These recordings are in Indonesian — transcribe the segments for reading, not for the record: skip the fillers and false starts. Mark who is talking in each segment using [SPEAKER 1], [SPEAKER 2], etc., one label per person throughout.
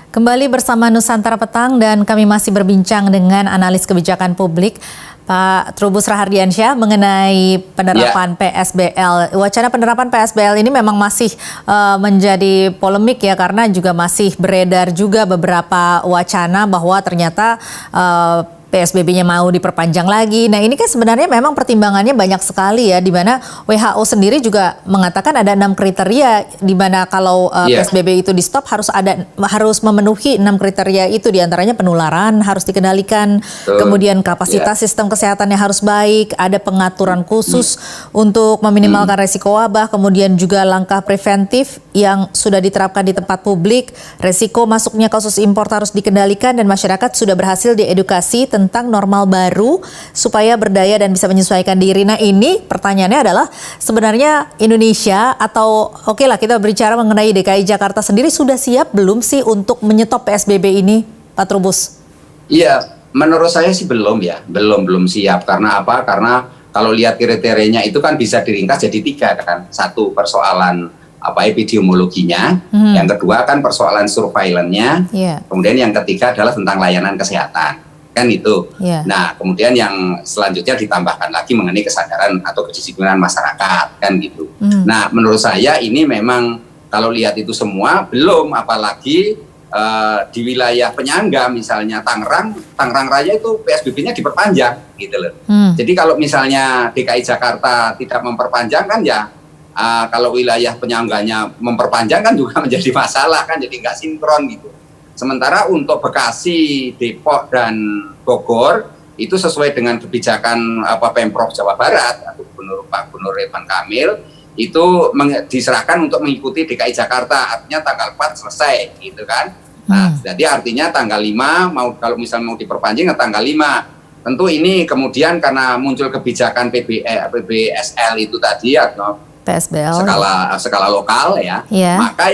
[SPEAKER 1] Kembali bersama Nusantara Petang dan kami masih berbincang dengan analis kebijakan publik Pak Trubus Rahardiansyah mengenai penerapan PSBL. Wacana penerapan PSBL ini memang masih menjadi polemik ya, karena juga masih beredar juga beberapa wacana bahwa ternyata PSBB-nya mau diperpanjang lagi. Nah, ini kan sebenarnya memang pertimbangannya banyak sekali ya, di mana WHO sendiri juga mengatakan ada 6 kriteria di mana kalau PSBB itu di stop harus memenuhi 6 kriteria itu, diantaranya penularan harus dikendalikan, kemudian kapasitas sistem kesehatannya harus baik, ada pengaturan khusus untuk meminimalkan resiko wabah, kemudian juga langkah preventif yang sudah diterapkan di tempat publik, resiko masuknya kasus impor harus dikendalikan, dan masyarakat sudah berhasil diedukasi tentang normal baru supaya berdaya dan bisa menyesuaikan diri. Nah, ini pertanyaannya adalah sebenarnya Indonesia atau kita berbicara mengenai DKI Jakarta sendiri sudah siap belum sih untuk menyetop PSBB ini, Pak Trubus?
[SPEAKER 2] Iya, menurut saya sih belum ya, belum siap. Karena apa? Karena kalau lihat kriterianya itu kan bisa diringkas jadi 3 kan. Satu, persoalan epidemiologinya, yang kedua kan persoalan surveillance-nya, kemudian yang ketiga adalah tentang layanan kesehatan. Kan itu. Nah, kemudian yang selanjutnya ditambahkan lagi mengenai kesadaran atau kedisiplinan masyarakat, kan gitu. Nah, menurut saya ini memang kalau lihat itu semua belum, apalagi di wilayah penyangga misalnya Tangerang Raya itu PSBB-nya diperpanjang gitu loh. Jadi kalau misalnya DKI Jakarta tidak memperpanjang kan ya, kalau wilayah penyangganya memperpanjang kan juga menjadi masalah kan, jadi nggak sinkron gitu. Sementara untuk Bekasi, Depok, dan Bogor itu sesuai dengan kebijakan Pemprov Jawa Barat atau Pak Gubernur Ridwan Kamil itu diserahkan untuk mengikuti DKI Jakarta, artinya tanggal 4 selesai gitu kan. Nah, jadi artinya tanggal 5 kalau misalnya mau diperpanjang tanggal 5. Tentu ini kemudian karena muncul kebijakan PBSL itu tadi atau PSBL skala lokal ya. Maka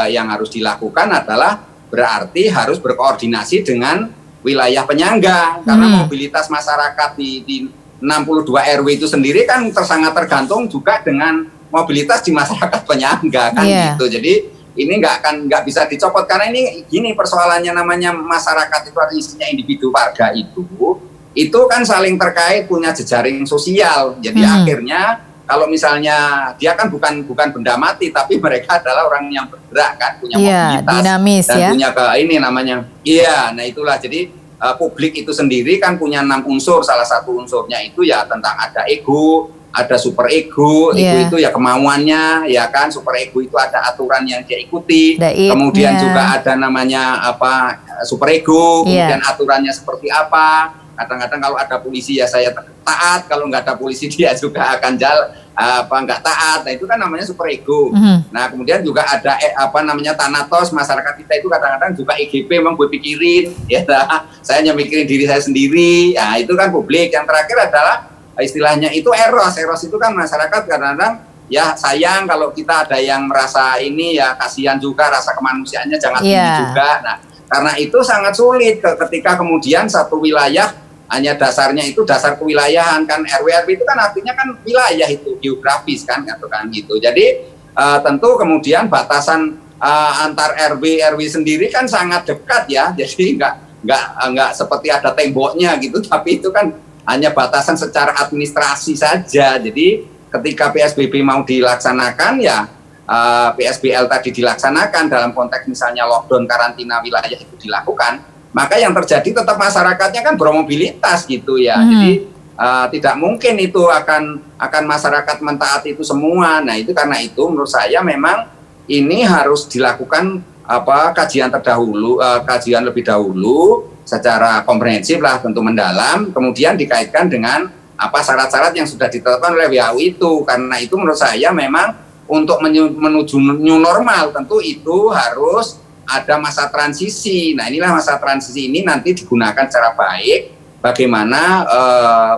[SPEAKER 2] yang harus dilakukan adalah berarti harus berkoordinasi dengan wilayah penyangga, karena mobilitas masyarakat di 62 RW itu sendiri kan sangat tergantung juga dengan mobilitas di masyarakat penyangga kan gitu. Jadi ini nggak bisa dicopot, karena ini gini persoalannya, namanya masyarakat itu artinya isinya individu warga itu kan saling terkait, punya jejaring sosial. Jadi akhirnya kalau misalnya dia kan bukan benda mati, tapi mereka adalah orang yang bergerak kan, punya mobilitas
[SPEAKER 1] dinamis,
[SPEAKER 2] dan punya ini namanya. Nah itulah, jadi publik itu sendiri kan punya 6 unsur. Salah satu unsurnya itu ya tentang ada ego, ada super ego, itu ya kemauannya ya kan, super ego itu ada aturan yang dia ikuti. Kemudian juga ada namanya super ego, kemudian aturannya seperti apa. Kadang-kadang kalau ada polisi ya saya taat, kalau nggak ada polisi dia juga akan nggak taat. Nah itu kan namanya super ego. Nah kemudian juga ada Thanatos, masyarakat kita itu kadang-kadang juga EGP, memang gue pikirin ya, saya hanya mikirin diri saya sendiri. Nah itu kan publik. Yang terakhir adalah istilahnya itu eros itu kan masyarakat kadang-kadang ya sayang kalau kita ada yang merasa ini ya, kasihan juga, rasa kemanusiaannya jangan tinggi juga. Nah karena itu sangat sulit ketika kemudian satu wilayah hanya dasarnya itu dasar kewilayahan kan, RW itu kan artinya kan wilayah itu geografis kan gitu. Jadi tentu kemudian batasan antar RW sendiri kan sangat dekat ya. Jadi nggak seperti ada temboknya gitu, tapi itu kan hanya batasan secara administrasi saja. Jadi ketika PSBB mau dilaksanakan ya PSBL tadi dilaksanakan dalam konteks misalnya lockdown, karantina wilayah itu dilakukan, maka yang terjadi tetap masyarakatnya kan bermobilitas gitu ya. Jadi tidak mungkin itu akan masyarakat mentaati itu semua. Nah itu karena itu menurut saya memang ini harus dilakukan kajian lebih dahulu secara komprehensif lah, tentu mendalam, kemudian dikaitkan dengan syarat-syarat yang sudah ditetapkan oleh WHO itu. Karena itu menurut saya memang untuk menuju new normal tentu itu harus ada masa transisi. Nah inilah masa transisi ini nanti digunakan secara baik, bagaimana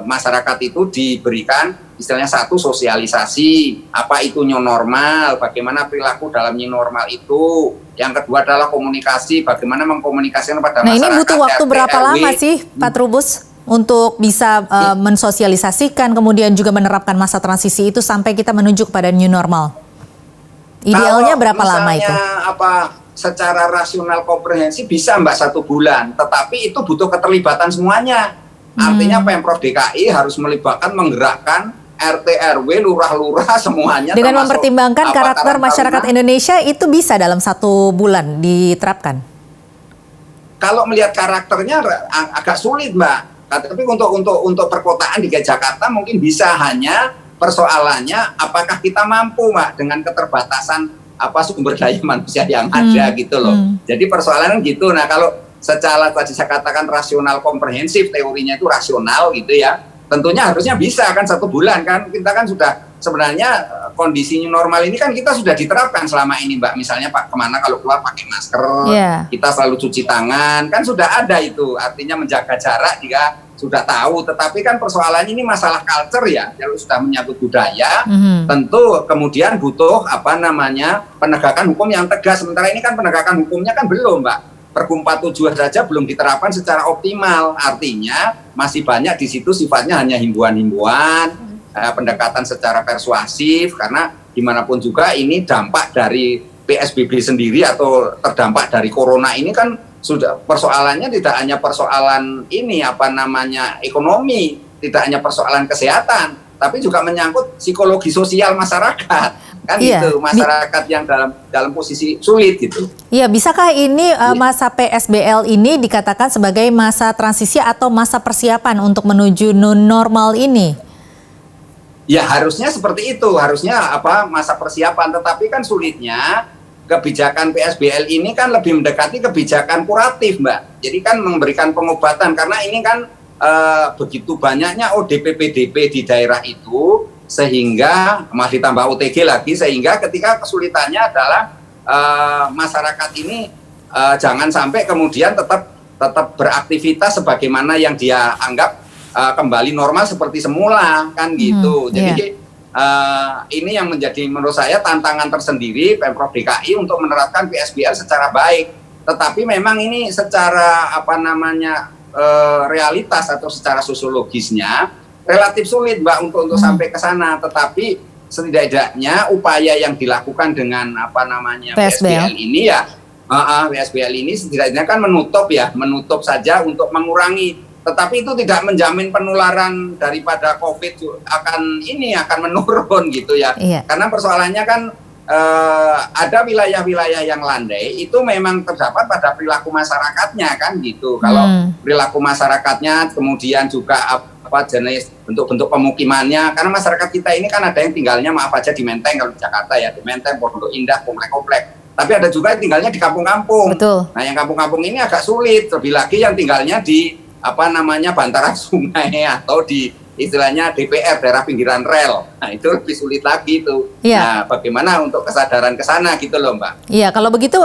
[SPEAKER 2] masyarakat itu diberikan istilahnya satu sosialisasi apa itu new normal, bagaimana perilaku dalam new normal itu. Yang kedua adalah komunikasi, bagaimana mengkomunikasikan pada masyarakat.
[SPEAKER 1] Nah ini butuh waktu berapa lama sih Pak Trubus untuk bisa mensosialisasikan kemudian juga menerapkan masa transisi itu sampai kita menuju kepada new normal? Idealnya berapa lama itu?
[SPEAKER 2] secara rasional komprehensif bisa Mbak 1 bulan, tetapi itu butuh keterlibatan semuanya. Artinya Pemprov DKI harus melibatkan, menggerakkan RT RW, lurah-lurah semuanya.
[SPEAKER 1] Dengan mempertimbangkan karakter masyarakat Indonesia itu bisa dalam 1 bulan diterapkan.
[SPEAKER 2] Kalau melihat karakternya agak sulit Mbak. Tapi untuk perkotaan di Jakarta mungkin bisa, hanya persoalannya apakah kita mampu Mbak dengan keterbatasan sumber daya manusia yang ada gitu loh. Jadi persoalannya gitu. Nah kalau secara tadi saya katakan rasional komprehensif, teorinya itu rasional gitu ya, tentunya harusnya bisa kan 1 bulan kan. Kita kan sudah sebenarnya kondisi new normal ini kan kita sudah diterapkan selama ini Mbak. Misalnya kemana kalau keluar pakai masker, kita selalu cuci tangan, kan sudah ada itu. Artinya menjaga jarak jika sudah tahu. Tetapi kan persoalannya ini masalah culture ya. Kalau sudah menyangkut budaya, tentu kemudian butuh penegakan hukum yang tegas. Sementara ini kan penegakan hukumnya kan belum Mbak. Pergub 47 saja belum diterapkan secara optimal. Artinya masih banyak di situ sifatnya hanya himbauan-himbauan, pendekatan secara persuasif, karena dimanapun juga ini dampak dari PSBB sendiri atau terdampak dari corona ini kan sudah persoalannya tidak hanya persoalan ini ekonomi, tidak hanya persoalan kesehatan, tapi juga menyangkut psikologi sosial masyarakat. Kan gitu, masyarakat yang dalam posisi sulit gitu.
[SPEAKER 1] Iya, bisakah ini masa PSBL ini dikatakan sebagai masa transisi atau masa persiapan untuk menuju new normal ini?
[SPEAKER 2] Ya harusnya seperti itu, harusnya masa persiapan, tetapi kan sulitnya kebijakan PSBL ini kan lebih mendekati kebijakan kuratif Mbak. Jadi kan memberikan pengobatan, karena ini kan begitu banyaknya ODP PDP di daerah itu, sehingga masih ditambah OTG lagi, sehingga ketika kesulitannya adalah masyarakat ini jangan sampai kemudian tetap beraktivitas sebagaimana yang dia anggap kembali normal seperti semula kan gitu. Jadi ini yang menjadi menurut saya tantangan tersendiri Pemprov DKI untuk menerapkan PSBL secara baik. Tetapi memang ini secara realitas atau secara sosiologisnya relatif sulit Mbak untuk sampai ke sana. Tetapi setidaknya upaya yang dilakukan dengan PSBL ini ya, PSBL ini setidaknya kan menutup saja untuk mengurangi. Tetapi itu tidak menjamin penularan daripada COVID akan menurun gitu ya. Karena persoalannya kan ada wilayah-wilayah yang landai itu memang terdapat pada perilaku masyarakatnya kan gitu. Kalau perilaku masyarakatnya, kemudian juga jenis bentuk-bentuk pemukimannya, karena masyarakat kita ini kan ada yang tinggalnya maaf aja di Menteng, kalau di Jakarta ya di Menteng, Pondok Indah, komplek-komplek. Tapi ada juga yang tinggalnya di kampung-kampung. Nah yang kampung-kampung ini agak sulit, terlebih lagi yang tinggalnya di bantaran sungai atau di istilahnya DPR, daerah pinggiran rel. Nah itu lebih sulit lagi itu. Nah bagaimana untuk kesadaran ke sana gitu loh Mbak.
[SPEAKER 1] Iya, kalau begitu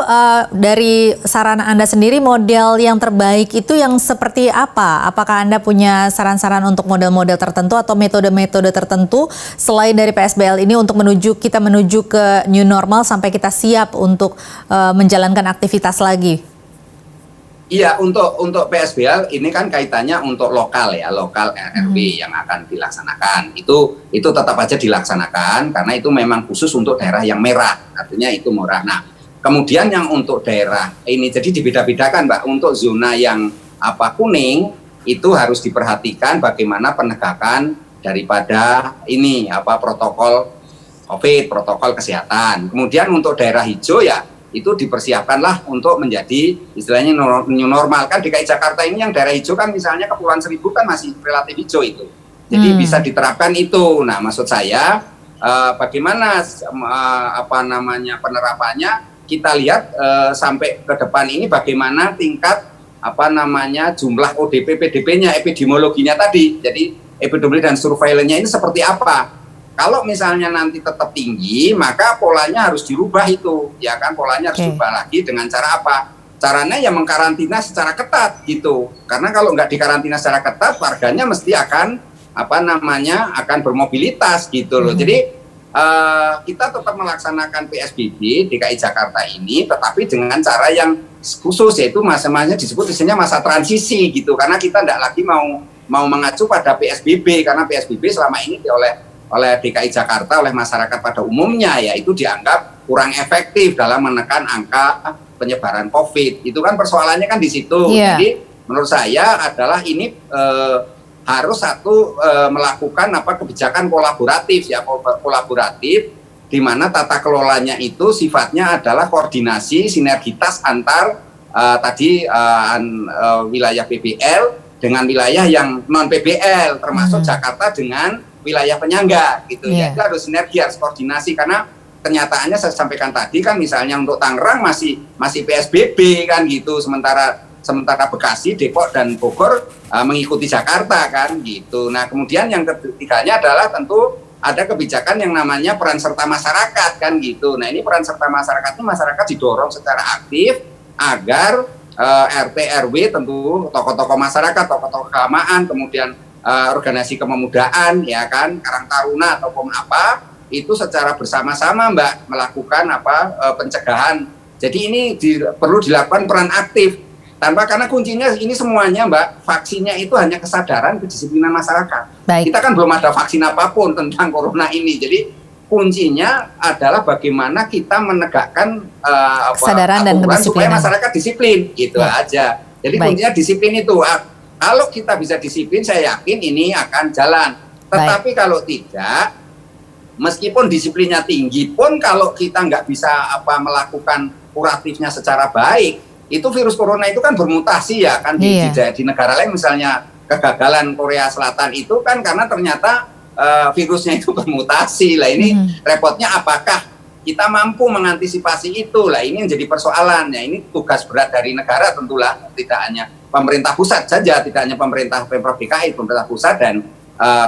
[SPEAKER 1] dari saran Anda sendiri model yang terbaik itu yang seperti apa? Apakah Anda punya saran-saran untuk model-model tertentu atau metode-metode tertentu selain dari PSBL ini untuk kita menuju ke new normal sampai kita siap untuk menjalankan aktivitas lagi?
[SPEAKER 2] Iya, untuk PSBL ini kan kaitannya untuk lokal RW yang akan dilaksanakan. Itu tetap aja dilaksanakan karena itu memang khusus untuk daerah yang merah, artinya itu murah. Nah, kemudian yang untuk daerah ini jadi dibeda-bedakan Mbak. Untuk zona yang kuning itu harus diperhatikan bagaimana penegakan daripada protokol COVID, protokol kesehatan. Kemudian untuk daerah hijau ya itu dipersiapkanlah untuk menjadi istilahnya new normal. Kan DKI Jakarta ini yang daerah hijau kan misalnya Kepulauan Seribu kan masih relatif hijau itu. Jadi bisa diterapkan itu. Nah, maksud saya bagaimana penerapannya kita lihat sampai ke depan ini bagaimana tingkat jumlah ODP PDP-nya, epidemiologinya tadi. Jadi epidemiologi dan surveillance-nya ini seperti apa? Kalau misalnya nanti tetap tinggi, maka polanya harus dirubah itu, ya kan? Polanya harus dirubah lagi dengan cara apa? Caranya ya mengkarantina secara ketat gitu. Karena kalau nggak dikarantina secara ketat, warganya mesti akan akan bermobilitas gitu loh. Jadi kita tetap melaksanakan PSBB DKI Jakarta ini, tetapi dengan cara yang khusus, yaitu masa-masanya disebut istilahnya masa transisi gitu. Karena kita nggak lagi mau mengacu pada PSBB, karena PSBB selama ini oleh DKI Jakarta, oleh masyarakat pada umumnya ya itu dianggap kurang efektif dalam menekan angka penyebaran COVID. Itu kan persoalannya kan di situ.
[SPEAKER 1] Iya.
[SPEAKER 2] Jadi menurut saya adalah ini harus melakukan kebijakan kolaboratif ya, kolaboratif di mana tata kelolanya itu sifatnya adalah koordinasi sinergitas antar wilayah PBL dengan wilayah yang non PBL, termasuk Jakarta dengan wilayah penyangga gitu ya. Itu harus sinergi, harus koordinasi, karena kenyataannya saya sampaikan tadi kan, misalnya untuk Tangerang masih PSBB kan gitu, sementara Bekasi, Depok dan Bogor mengikuti Jakarta kan gitu. Nah, kemudian yang ketiganya adalah tentu ada kebijakan yang namanya peran serta masyarakat kan gitu. Nah, ini peran serta masyarakat ini masyarakat didorong secara aktif agar RT RW, tentu tokoh-tokoh masyarakat, tokoh-tokoh keagamaan, kemudian organisasi kepemudaan ya kan, Karang Taruna ataupun apa, itu secara bersama-sama Mbak melakukan pencegahan. Jadi ini perlu dilakukan peran aktif karena kuncinya ini semuanya Mbak, vaksinnya itu hanya kesadaran, kedisiplinan masyarakat.
[SPEAKER 1] Baik.
[SPEAKER 2] Kita kan belum ada vaksin apapun tentang corona ini. Jadi kuncinya adalah bagaimana kita menegakkan
[SPEAKER 1] kesadaran dan kedisiplinan
[SPEAKER 2] supaya masyarakat disiplin gitu aja. Jadi kuncinya disiplin itu. Kalau kita bisa disiplin, saya yakin ini akan jalan. Tetapi kalau tidak, meskipun disiplinnya tinggi pun, kalau kita nggak bisa melakukan kuratifnya secara baik, itu virus corona itu kan bermutasi ya kan di negara lain, misalnya kegagalan Korea Selatan itu kan karena ternyata virusnya itu bermutasi. Lah ini repotnya, apakah kita mampu mengantisipasi itu? Lah ini yang jadi persoalan ya. Ini tugas berat dari negara tentulah, tidak hanya pemerintah pusat saja, tidak hanya pemerintah Pemprov DKI, pemerintah pusat, dan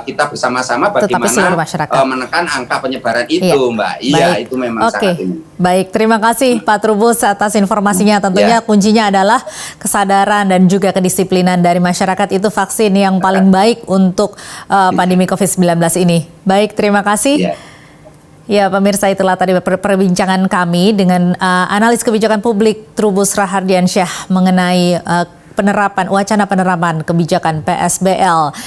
[SPEAKER 2] kita bersama-sama bagaimana menekan angka penyebaran itu, Mbak. Iya, itu memang sangat ini.
[SPEAKER 1] Baik, terima kasih Pak Trubus atas informasinya. Tentunya kuncinya adalah kesadaran dan juga kedisiplinan dari masyarakat, itu vaksin yang paling baik untuk pandemi COVID-19 ini. Baik, terima kasih. Ya, pemirsa, itulah tadi perbincangan kami dengan analis kebijakan publik Trubus Rahardiansyah mengenai wacana penerapan kebijakan PSBL.